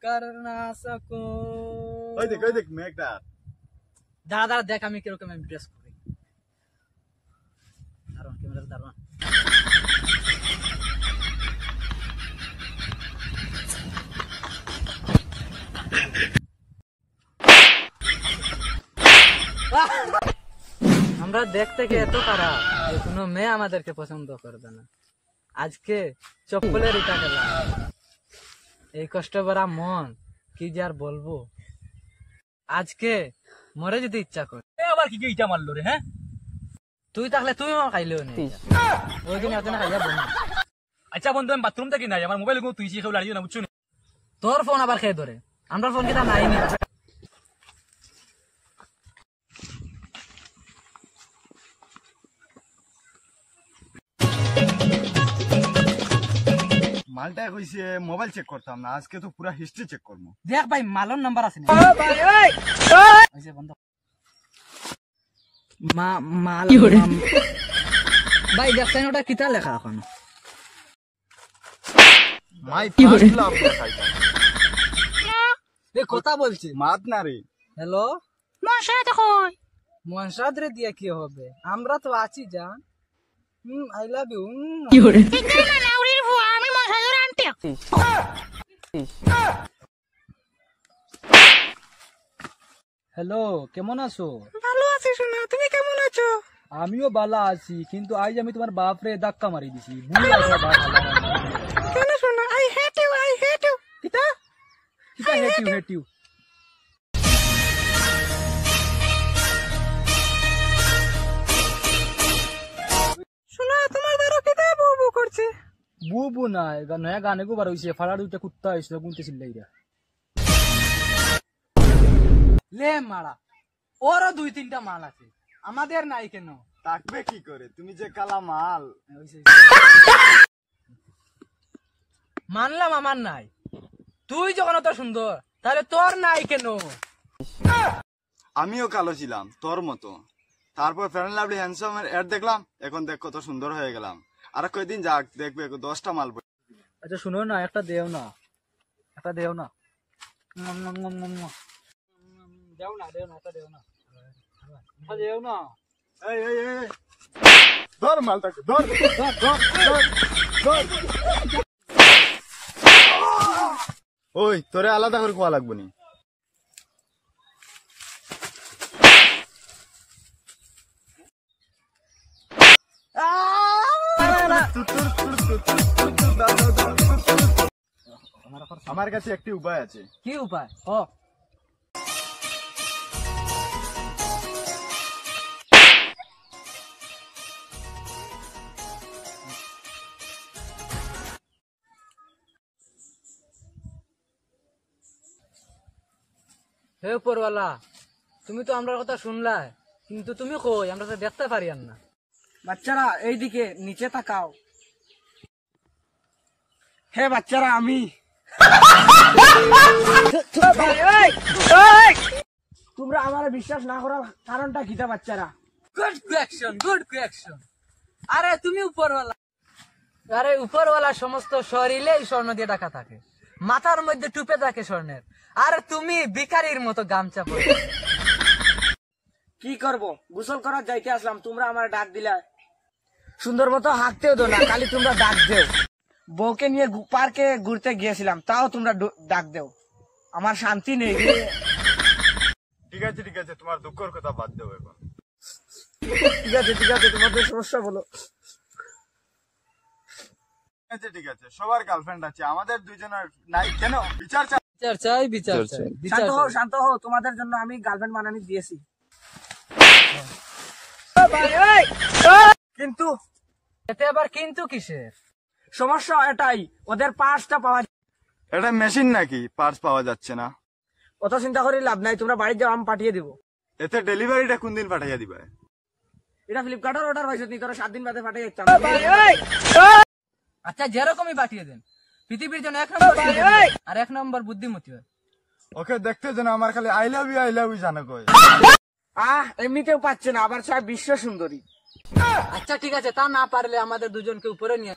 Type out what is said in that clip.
कर ना सकूं। ওই দেখ মেঘটা। দাঁড়া দাঁড়া দেখ আমি কিরকম ইমপ্রেস করি। দাঁড়ান ক্যামেরা দাঁড়ান। আমরা দেখতে কি এত খারাপ যে কোনো মেয়ে আমাদেরকে পছন্দ করবে না। আজকে চপ্পলের ইটা খেলা, এই কষ্ট ভরা মন কি যে আর বলবো। আজকে মরে যদি ইচ্ছা করে আবার কি ইটা মারলো রে? হ্যাঁ তুই থাকলে তুই খাইলেও নি ওই দিন একদিন খাইয়া বল। আচ্ছা বন্ধু আমি বাথরুম থেকে নাই, আমার মোবাইল তুই কেউ লাড়িও না বুঝছো। তোর ফোন আবার খেয়ে ধরে, আমরা ফোন কিনা নাই নি। মালটা কইছে মোবাইল চেক করতাম না, আজকে তো পুরা হিস্ট্রি চেক করবো। দেখ ভাই মালন নাম্বার আছে না বন্ধ ভাই দেখছেন ওটা কিতা লেখা এখন? মাই ফার্স্ট লাভ দেখাইতা এ কথা বলছি মাত না রে। হ্যালো মনসাদ কই? মনসাদ রে দিয়া কি হবে, আমরা তো আছি জান। I love you. কি করে নাউরির ভুয়া, আমি মনসাদের আন্টি। হ্যালো কেমন আছো? ভালো আছি সোনা, তুমি কেমন আছো? আমিও ভালো আছি, কিন্তু আজ আমি তোমার বাপ রে ধাক্কা মারি দিছি। কেন সোনা? I hate you, I hate you. কিতা কিতা হেট ইউ, হেট ইউ? সোনা তোমার দ্বারা কিতা বুবু করছে? বুবু নাই, নয়া গানে গো বার হইছে, ফাড়া দুইটা কুত্তা হইছিল গুনতে চিল্লাইরা। লে মারা, ওরও দুই তিনটা মাল আছে, আমাদের নাই কেন? থাকবে কি করে, তুমি যে কালা মাল। মানলাম আমার নাই, তুই যখন অত সুন্দর তাহলে তোর নাই কেন? আমিও কালো ছিলাম তোর মতো, তারপর ফেয়ার এন্ড লাভলি হ্যান্ডসাম এর অ্যাড দেখলাম, এখন দেখ কত সুন্দর হয়ে গেলাম। আর কয়দিন যাক দেখবে 10টা মাল। আচ্ছা শুনো না, একটা দেও না, একটা দেও না, দেও না, দেও না, একটা দেও না, দেও না। এই এই এই ধর মালটাকে, ধর ধর ধর ধর। ওই তোরে আলাদা করে খোয়া লাগবে নি। আমার কাছে একটি উপায় আছে। কি উপায়? ও হে উপরওয়ালা, তুমি তো আমরা কথা শুনলা, কিন্তু তুমি কই আমরা তো দেখতে পারি না। বাচ্চারা এইদিকে নিচে তাকাও। হে বাচ্চারা আমি। তোমরা আমার বিশ্বাস না করার কারণটা কিটা বাচ্চারা? Good question, good question. আরে তুমি উপরওয়ালা, আরে উপরওয়ালা সমস্ত শরীরেই স্বর্ণ দিয়ে ঢাকা থাকে, মাথার মধ্যে টুপে থাকে স্বর্ণের, আর তুমি ভিখারির মতো গামছা পরে। কি করব, গোসল করার যাইতে আসলাম, তোমরা আমার ডাক দিলা। সুন্দর মতো হাঁকতেও দো না, খালি তোমরা ডাক দেও। বউকে নিয়ে পার্কে ঘুরতে গিয়েছিলাম, তাও তোমরা ডাক দেও, আমার শান্তি নেই। ঠিক আছে ঠিক আছে, তোমার দুঃখের কথা বাদ দেবো এখন। ঠিক আছে ঠিক আছে, তোমাদের সমস্যা বলো। ঠিক আছে ঠিক আছে, সবার গার্লফ্রেন্ড আছে, আমাদের দুইজনের নাই কেন? বিচার চাই, বিচার চাই, বিচার চাই। শান্ত হও, শান্ত হও, তোমাদের জন্য আমি গার্লফ্রেন্ড বানানি দিয়েছি। কিন্তু এতে আবার কিন্তু কিসের? সমস্যা এটাই, ওদের পার্সটা পাওয়া যায়। এটা মেশিন নাকি পার্স পাওয়া যাচ্ছে না? অত চিন্তা করে লাভ নাই, তোমরা বাড়ির যাও, আমি পাঠিয়ে দিব। এতে ডেলিভারিটা কোন দিন পাঠাইয়া দিবা? এটা ফ্লিপকার্টের অর্ডার হয়েছে, নি তোরা 7 দিন বাদে পাঠিয়ে দিতাম। আচ্ছা যেরকমই পাঠিয়ে দেন, পৃথিবীর জন্য 1 নম্বর আর 1 নম্বর বুদ্ধিমতী হয়। ওকে দেখতে যেন আমার খালি আই লাভ ইউ জানো কই। এমনিতেও পাচ্ছে না, আবার সব বিশ্ব সুন্দরী। আচ্ছা ঠিক আছে, তা না পারলে আমাদের দুজনকে উপরে নিয়ে